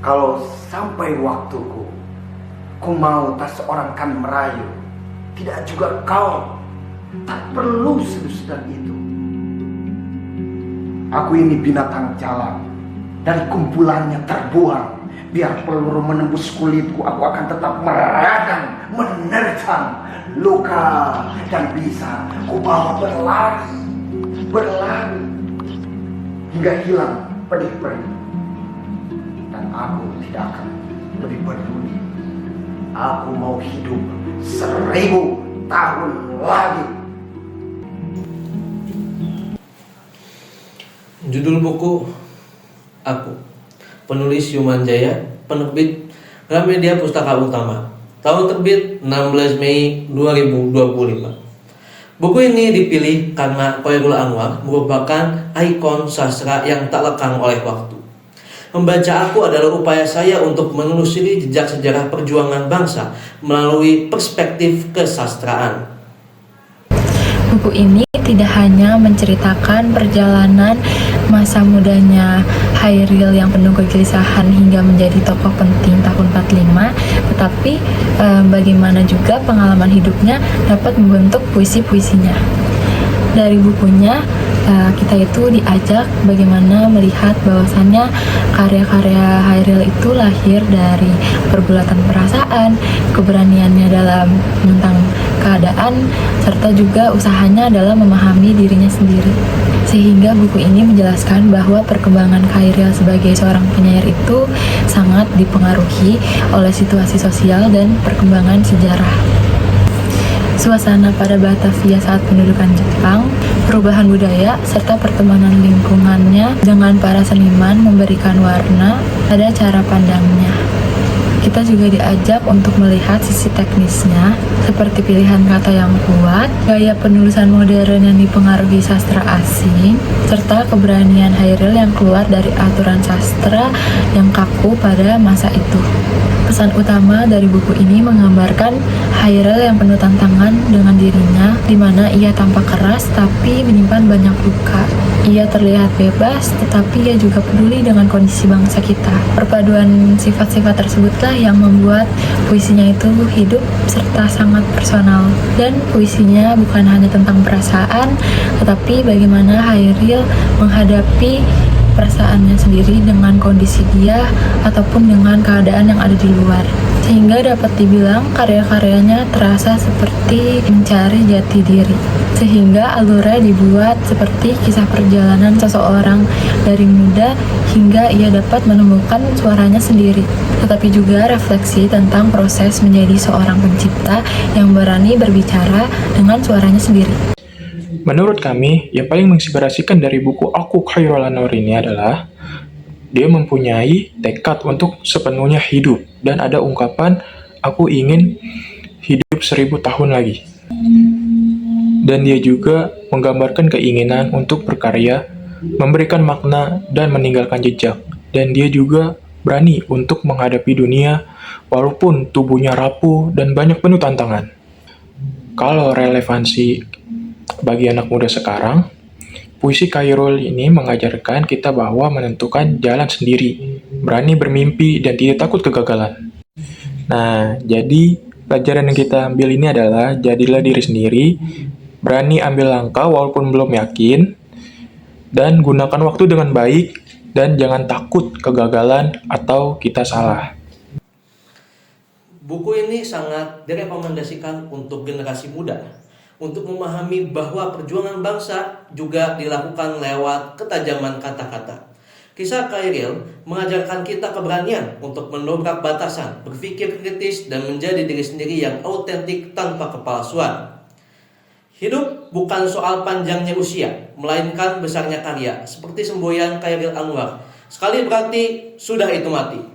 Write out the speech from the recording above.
Kalau sampai waktuku, ku mau tak seorang kan merayu, tidak juga kau, tak perlu seduh-sedan itu. Aku ini binatang jalan, dari kumpulannya terbuang. Biar peluru menembus kulitku, aku akan tetap meradang, menerjang luka, dan bisa ku bawa berlari, hingga hilang pedih-pedih. Dan aku tidak akan lebih peduli. Aku mau hidup 1000 tahun lagi. Judul buku Aku, penulis Yuman Jaya, penerbit Gramedia Pustaka Utama, tahun terbit 16 Mei 2025. Buku ini dipilih karena Khairul Anwar merupakan ikon sastra yang tak lekang oleh waktu. Membaca Aku adalah upaya saya untuk menelusuri jejak sejarah perjuangan bangsa melalui perspektif kesastraan. Buku ini tidak hanya menceritakan perjalanan masa mudanya Chairil yang penuh kegelisahan hingga menjadi tokoh penting tahun 45, tetapi bagaimana juga pengalaman hidupnya dapat membentuk puisi-puisinya. Dari bukunya, kita itu diajak bagaimana melihat bahwasannya karya-karya Chairil itu lahir dari pergulatan perasaan, keberaniannya dalam menentang keadaan, serta juga usahanya dalam memahami dirinya sendiri. Sehingga buku ini menjelaskan bahwa perkembangan Chairil sebagai seorang penyair itu sangat dipengaruhi oleh situasi sosial dan perkembangan sejarah. Suasana pada Batavia saat pendudukan Jepang, perubahan budaya, serta pertemanan lingkungannya dengan para seniman memberikan warna pada cara pandangnya. Kita juga diajak untuk melihat sisi teknisnya, seperti pilihan kata yang kuat, gaya penulisan modern yang dipengaruhi sastra asing, serta keberanian Chairil yang keluar dari aturan sastra yang kaku pada masa itu. Pesan utama dari buku ini menggambarkan Chairil yang penuh tantangan dengan dirinya, di mana ia tampak keras tapi menyimpan banyak luka. Ia terlihat bebas, tetapi ia juga peduli dengan kondisi bangsa kita. Perpaduan sifat-sifat tersebutlah yang membuat puisinya itu hidup serta sangat personal. Dan puisinya bukan hanya tentang perasaan, tetapi bagaimana Chairil menghadapi perasaannya sendiri dengan kondisi dia ataupun dengan keadaan yang ada di luar, sehingga dapat dibilang karya-karyanya terasa seperti mencari jati diri, sehingga alurnya dibuat seperti kisah perjalanan seseorang dari muda hingga ia dapat menemukan suaranya sendiri, tetapi juga refleksi tentang proses menjadi seorang pencipta yang berani berbicara dengan suaranya sendiri. Menurut kami, yang paling menginspirasikan dari buku Aku Khairul Anwar ini adalah dia mempunyai tekad untuk sepenuhnya hidup, dan ada ungkapan, aku ingin hidup 1000 tahun lagi. Dan dia juga menggambarkan keinginan untuk berkarya, memberikan makna, dan meninggalkan jejak. Dan dia juga berani untuk menghadapi dunia walaupun tubuhnya rapuh dan banyak penuh tantangan. Kalau relevansi bagi anak muda sekarang, puisi Chairil ini mengajarkan kita bahwa menentukan jalan sendiri, berani bermimpi, dan tidak takut kegagalan. Nah, jadi pelajaran yang kita ambil ini adalah jadilah diri sendiri, berani ambil langkah walaupun belum yakin, dan gunakan waktu dengan baik, dan jangan takut kegagalan atau kita salah. Buku ini sangat direkomendasikan untuk generasi muda, untuk memahami bahwa perjuangan bangsa juga dilakukan lewat ketajaman kata-kata. Kisah Khairil mengajarkan kita keberanian untuk mendobrak batasan, berpikir kritis, dan menjadi diri sendiri yang autentik tanpa kepalsuan. Hidup bukan soal panjangnya usia, melainkan besarnya karya, seperti semboyan Khairil Anwar. Sekali berarti, sudah itu mati.